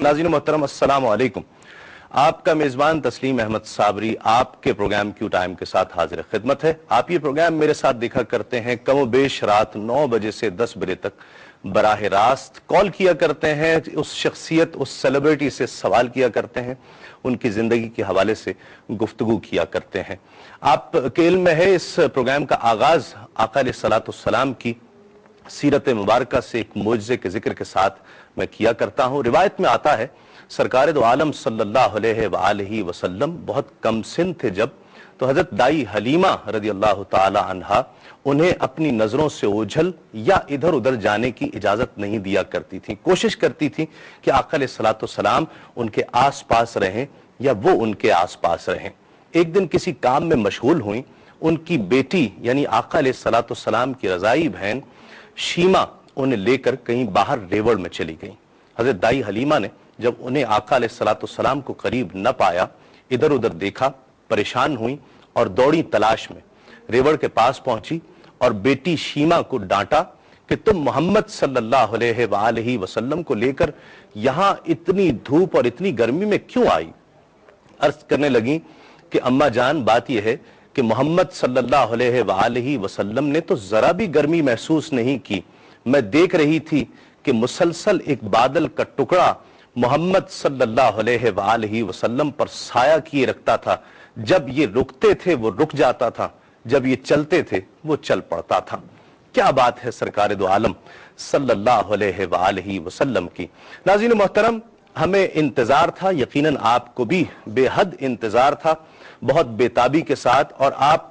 ناظرین محترم السلام علیکم. آپ کا میزبان تسلیم احمد صابری آپ کے پروگرام کیو ٹائم کے ساتھ حاضر خدمت ہے. آپ یہ پروگرام میرے ساتھ دیکھا کرتے ہیں کم و بیش رات 9 بجے سے 10 بجے تک براہ راست کال کیا کرتے ہیں, اس شخصیت اس سیلیبریٹی سے سوال کیا کرتے ہیں, ان کی زندگی کے حوالے سے گفتگو کیا کرتے ہیں. آپ کے علم میں ہے اس پروگرام کا آغاز آقا علیہ الصلوۃ والسلام کی سیرت مبارکہ سے ایک معجزے کے ذکر کے ساتھ میں کیا کرتا ہوں. روایت میں آتا ہے سرکار دو عالم صلی اللہ علیہ وآلہ وسلم بہت کم سن تھے جب, تو حضرت دائی حلیمہ رضی اللہ تعالی عنہا انہیں اپنی نظروں سے اوجھل یا ادھر ادھر جانے کی اجازت نہیں دیا کرتی تھی. کوشش کرتی تھی کہ آقا علیہ الصلوۃ والسلام ان کے آس پاس رہیں یا وہ ان کے آس پاس رہیں. ایک دن کسی کام میں مشغول ہوئیں, ان کی بیٹی یعنی آقا علیہ الصلوۃ والسلام کی رضائی بہن شیمہ انہیں لے کر کہیں باہر ریوڑ میں چلی گئیں. حضرت دائی حلیمہ نے جب انہیں آقا علیہ الصلوۃ والسلام کو قریب نہ پایا, ادھر ادھر دیکھا, پریشان ہوئیں اور دوڑی تلاش میں ریوڑ کے پاس پہنچی اور بیٹی شیمہ کو ڈانٹا کہ تم محمد صلی اللہ علیہ وآلہ وسلم کو لے کر یہاں اتنی دھوپ اور اتنی گرمی میں کیوں آئی؟ عرض کرنے لگیں کہ اماں جان بات یہ ہے کہ محمد صلی اللہ علیہ وآلہ وسلم نے تو ذرا بھی گرمی محسوس نہیں کی. میں دیکھ رہی تھی کہ مسلسل ایک بادل کا ٹکڑا محمد صلی اللہ علیہ وآلہ وسلم پر سایہ کیے رکھتا تھا. جب یہ رکتے تھے وہ رک جاتا تھا, جب یہ چلتے تھے وہ چل پڑتا تھا. کیا بات ہے سرکار دو عالم صلی اللہ علیہ وآلہ وسلم کی. ناظرین محترم, ہمیں انتظار تھا, یقیناً آپ کو بھی بے حد انتظار تھا, بہت بےتابی کے ساتھ, اور آپ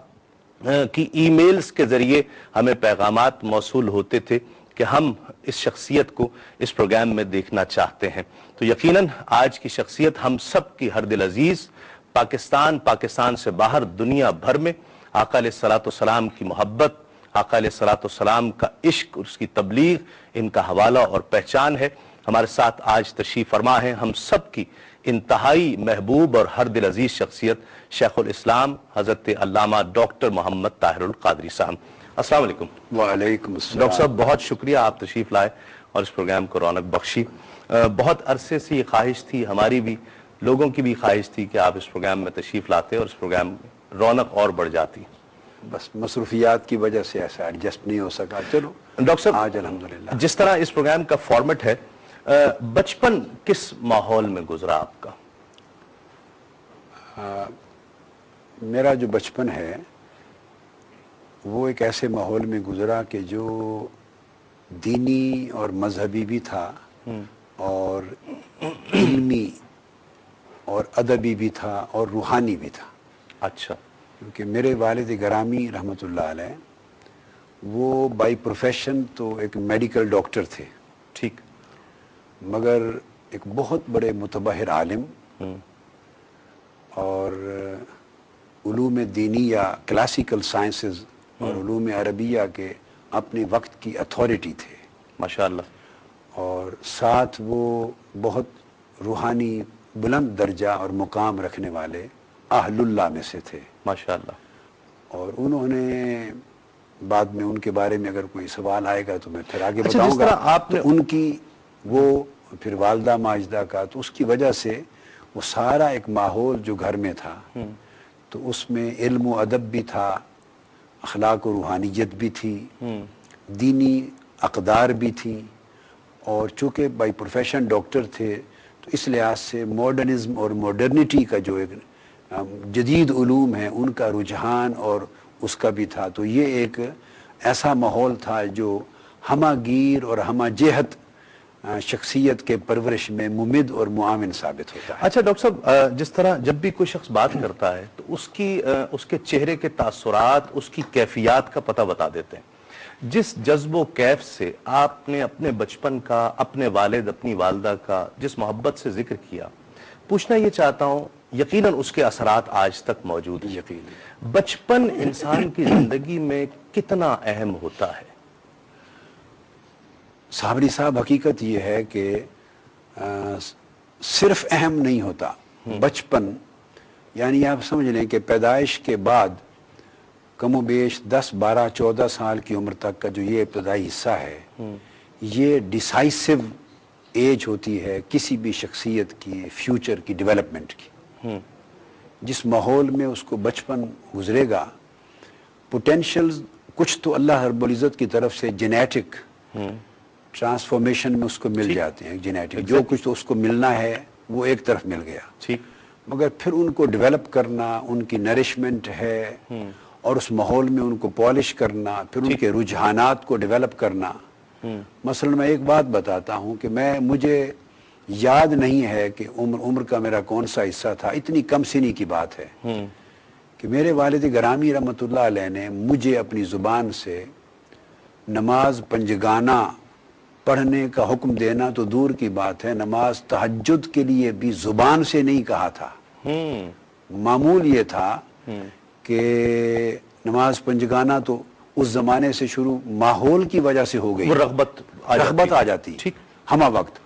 کی ای میلز کے ذریعے ہمیں پیغامات موصول ہوتے تھے کہ ہم اس شخصیت کو اس پروگرام میں دیکھنا چاہتے ہیں. تو یقیناً آج کی شخصیت ہم سب کی ہر دل عزیز, پاکستان سے باہر دنیا بھر میں آقا علیہ الصلوۃ والسلام کی محبت, آقا علیہ الصلوۃ والسلام کا عشق, اس کی تبلیغ, ان کا حوالہ اور پہچان ہے. ہمارے ساتھ آج تشریف فرما ہے ہم سب کی انتہائی محبوب اور ہر دل عزیز شخصیت شیخ الاسلام حضرت علامہ ڈاکٹر محمد طاہر القادری صاحب. السلام علیکم. وعلیکم السلام. ڈاکٹر صاحب بہت شکریہ, آپ تشریف لائے اور اس پروگرام کو رونق بخشی. بہت عرصے سے یہ خواہش تھی, ہماری بھی, لوگوں کی بھی خواہش تھی کہ آپ اس پروگرام میں تشریف لاتے اور اس پروگرام میں رونق اور بڑھ جاتی. بس مصروفیات کی وجہ سے ایسا ایڈجسٹ نہیں ہو سکا. چلو ڈاکٹر صاحب, آج الحمدللہ. جس طرح اس پروگرام کا فارمیٹ ہے, بچپن کس ماحول میں گزرا آپ کا؟ میرا جو بچپن ہے وہ ایک ایسے ماحول میں گزرا کہ جو دینی اور مذہبی بھی تھا اور علمی اور ادبی بھی تھا اور روحانی بھی تھا. اچھا. کیونکہ میرے والد گرامی رحمۃ اللہ علیہ وہ بائی پروفیشن تو ایک میڈیکل ڈاکٹر تھے, ٹھیک, مگر ایک بہت بڑے متبحر عالم اور علوم دینی یا کلاسیکل سائنسز اور علوم عربیہ کے اپنے وقت کی اتھارٹی تھے. ماشاءاللہ. اور ساتھ وہ بہت روحانی بلند درجہ اور مقام رکھنے والے اہل اللہ میں سے تھے. ماشاءاللہ. اور انہوں نے بعد میں ان کے بارے میں اگر کوئی سوال آئے گا تو میں پھر آگے اچھا, بتاؤں جس طرح گا. آپ نے تو ان کی وہ پھر والدہ ماجدہ کا, تو اس کی وجہ سے وہ سارا ایک ماحول جو گھر میں تھا تو اس میں علم و ادب بھی تھا, اخلاق و روحانیت بھی تھی, دینی اقدار بھی تھی, اور چونکہ بائی پروفیشن ڈاکٹر تھے تو اس لحاظ سے ماڈرنزم اور ماڈرنٹی کا جو ایک جدید علوم ہے ان کا رجحان اور اس کا بھی تھا. تو یہ ایک ایسا ماحول تھا جو ہمہ گیر اور ہمہ جہت شخصیت کے پرورش میں ممد اور معاون ثابت ہوتا ہے. اچھا ڈاکٹر صاحب, جس طرح جب بھی کوئی شخص بات کرتا ہے تو اس کے چہرے کے تاثرات, اس کی کیفیات کا پتہ بتا دیتے ہیں. جس جذب و کیف سے آپ نے اپنے بچپن کا, اپنے والد اپنی والدہ کا جس محبت سے ذکر کیا, پوچھنا یہ چاہتا ہوں, یقیناً اس کے اثرات آج تک موجود ہیں. یقیناً بچپن انسان کی زندگی میں کتنا اہم ہوتا ہے؟ صابری صاحب, حقیقت یہ ہے کہ صرف اہم نہیں ہوتا. بچپن یعنی آپ سمجھ لیں کہ پیدائش کے بعد کم و بیش 10 12 14 سال کی عمر تک کا جو یہ ابتدائی حصہ ہے یہ ڈیسائسو ایج ہوتی ہے کسی بھی شخصیت کی فیوچر کی ڈیولپمنٹ کی. جس ماحول میں اس کو بچپن گزرے گا پوٹینشیلز کچھ تو اللہ رب العزت کی طرف سے جینیٹک ٹرانسفارمیشن میں اس کو مل جاتے ہیں. جینیٹک جو کچھ تو اس کو ملنا ہے وہ ایک طرف مل گیا, مگر پھر ان کو ڈیولپ کرنا, ان کی نرشمنٹ ہے اور اس ماحول میں ان کو پالش کرنا, پھر ان کے رجحانات کو ڈیولپ کرنا. مثلا میں ایک بات بتاتا ہوں کہ مجھے یاد نہیں ہے کہ عمر کا میرا کون سا حصہ تھا, اتنی کم سنی کی بات ہے کہ میرے والد گرامی رحمۃ اللہ علیہ نے مجھے اپنی زبان سے نماز پنجگانہ پڑھنے کا حکم دینا تو دور کی بات ہے, نماز تہجد کے لیے بھی زبان سے نہیں کہا تھا. معمول یہ تھا کہ نماز پنجگانہ تو اس زمانے سے شروع ماحول کی وجہ سے ہو گئی, رغبت آ جاتی ہمہ وقت.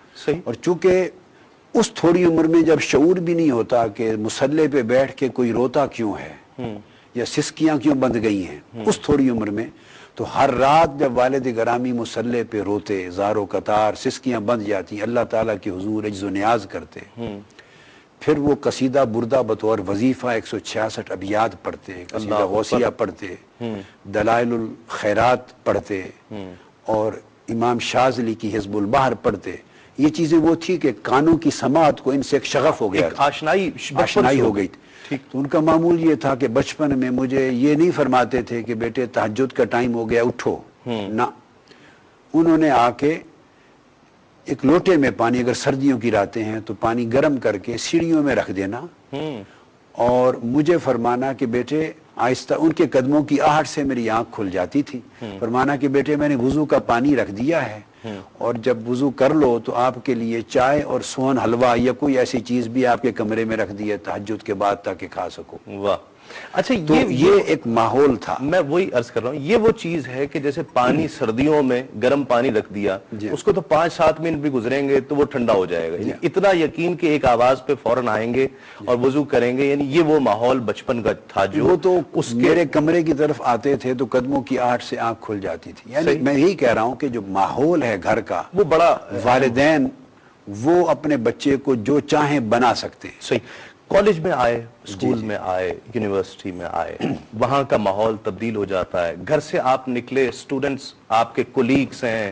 اور چونکہ اس تھوڑی عمر میں جب شعور بھی نہیں ہوتا کہ مصلے پہ بیٹھ کے کوئی روتا کیوں ہے یا سسکیاں کیوں بند گئی ہیں, اس تھوڑی عمر میں تو ہر رات جب والد گرامی مصلے پہ روتے, زارو قطار سسکیاں بند جاتی, اللہ تعالیٰ کے حضور عجز و نیاز کرتے, پھر وہ قصیدہ بردہ بطور وظیفہ 166 ابیات پڑھتے, قصیدہ غوثیہ پڑھتے, دلائل الخیرات پڑھتے اور امام شاذلی کی حزب البحر پڑھتے. یہ چیزیں وہ تھی کہ کانوں کی سماعت کو ان سے ایک شغف ہو گیا, آشنائی ہو گئی. تو ان کا معمول یہ تھا کہ بچپن میں مجھے یہ نہیں فرماتے تھے کہ بیٹے تہجد کا ٹائم ہو گیا اٹھو, نہ, انہوں نے آ کے ایک لوٹے میں پانی, اگر سردیوں کی راتیں ہیں تو پانی گرم کر کے سیڑھیوں میں رکھ دینا اور مجھے فرمانا کہ بیٹے آہستہ, ان کے قدموں کی آہٹ سے میری آنکھ کھل جاتی تھی, فرمانا کہ بیٹے میں نے وضو کا پانی رکھ دیا ہے اور جب وضو کر لو تو آپ کے لیے چائے اور سون حلوہ یا کوئی ایسی چیز بھی آپ کے کمرے میں رکھ دیے تہجد کے بعد تاکہ کھا سکو. واہ, اچھا یہ ایک ماحول تھا. میں وہی عرض کر رہا ہوں, یہ وہ چیز ہے کہ جیسے پانی سردیوں میں گرم پانی رکھ دیا, اس کو تو 5-7 منٹ بھی گزریں گے تو وہ ٹھنڈا ہو جائے گا, اتنا یقین کہ ایک آواز پہ فوراً آئیں گے اور وضو کریں گے. یعنی یہ وہ ماحول بچپن کا تھا جو وہ تو میرے کمرے کی طرف آتے تھے تو قدموں کی آہٹ سے آنکھ کھل جاتی تھی. یعنی میں یہی کہہ رہا ہوں کہ جو ماحول ہے گھر کا وہ بڑا, والدین وہ اپنے بچے کو جو چاہیں بنا سکتے ہیں. صحیح. کالج میں آئے, اسکول میں آئے, یونیورسٹی میں آئے, وہاں کا ماحول تبدیل ہو جاتا ہے. گھر سے آپ نکلے, اسٹوڈنٹس آپ کے کولیگز ہیں,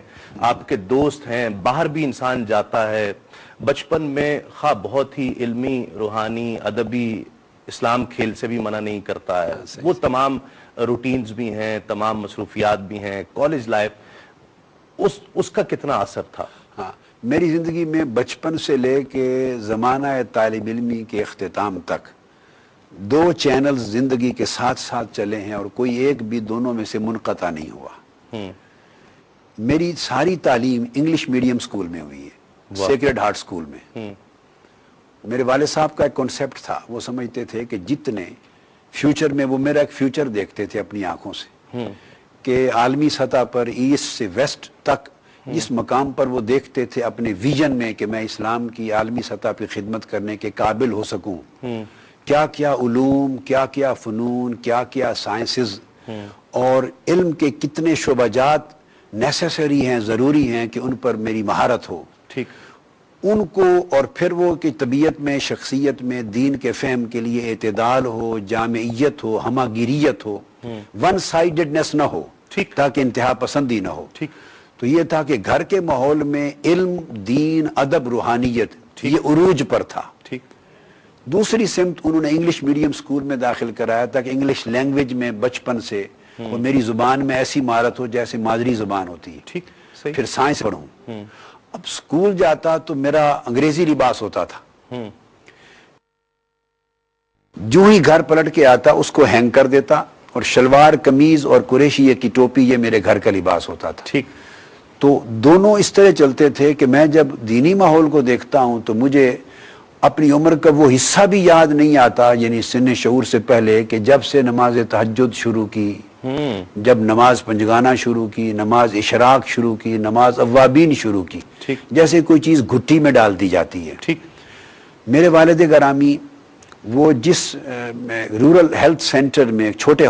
آپ کے دوست ہیں, باہر بھی انسان جاتا ہے. بچپن میں خواہ بہت ہی علمی, روحانی, ادبی, اسلام کھیل سے بھی منع نہیں کرتا ہے, وہ تمام روٹینز بھی ہیں, تمام مصروفیات بھی ہیں. کالج لائف اس کا کتنا اثر تھا؟ ہاں, میری زندگی میں بچپن سے لے کے زمانہ طالب علمی کے اختتام تک 2 چینلز زندگی کے ساتھ ساتھ چلے ہیں اور کوئی ایک بھی دونوں میں سے منقطع نہیں ہوا. میری ساری تعلیم انگلش میڈیم سکول میں ہوئی ہے, سیکرڈ ہارٹ سکول میں. میرے والد صاحب کا ایک کنسیپٹ تھا, وہ سمجھتے تھے کہ جتنے فیوچر میں, وہ میرا ایک فیوچر دیکھتے تھے اپنی آنکھوں سے کہ عالمی سطح پر ایسٹ سے ویسٹ تک جس مقام پر وہ دیکھتے تھے اپنے ویژن میں کہ میں اسلام کی عالمی سطح پہ خدمت کرنے کے قابل ہو سکوں, کیا کیا علوم, کیا کیا فنون, کیا کیا سائنسز اور علم کے کتنے شعبہ جات نیسیسری ہیں, ضروری ہیں کہ ان پر میری مہارت ہو. ٹھیک. ان کو, اور پھر وہ کہ طبیعت میں, شخصیت میں دین کے فہم کے لیے اعتدال ہو, جامعیت ہو, ہمہ گیریت ہو, ون سائیڈڈنس نہ ہو, تاکہ انتہا پسندی نہ ہو. تو یہ تھا کہ گھر کے ماحول میں علم, دین, ادب, روحانیت یہ عروج پر تھا. دوسری سمت انہوں نے انگلش میڈیم سکول میں داخل کرایا تاکہ انگلش لینگویج میں بچپن سے اور میری زبان میں ایسی مہارت ہو جیسے مادری زبان ہوتی ہے. پھر سائنس پڑھوں. اب سکول جاتا تو میرا انگریزی لباس ہوتا تھا, جو ہی گھر پلٹ کے آتا اس کو ہینگ کر دیتا, اور شلوار قمیض اور قریشیے کی ٹوپی یہ میرے گھر کا لباس ہوتا تھا. تو دونوں اس طرح چلتے تھے کہ میں جب دینی ماحول کو دیکھتا ہوں تو مجھے اپنی عمر کا وہ حصہ بھی یاد نہیں آتا, یعنی سن شعور سے پہلے, کہ جب سے نماز تہجد شروع کی, جب نماز پنجگانہ شروع کی, نماز اشراق شروع کی, نماز اوابین شروع کی, جیسے کوئی چیز گھٹی میں ڈال دی جاتی ہے. میرے والد گرامی وہ جس رورل ہیلتھ سینٹر میں, چھوٹے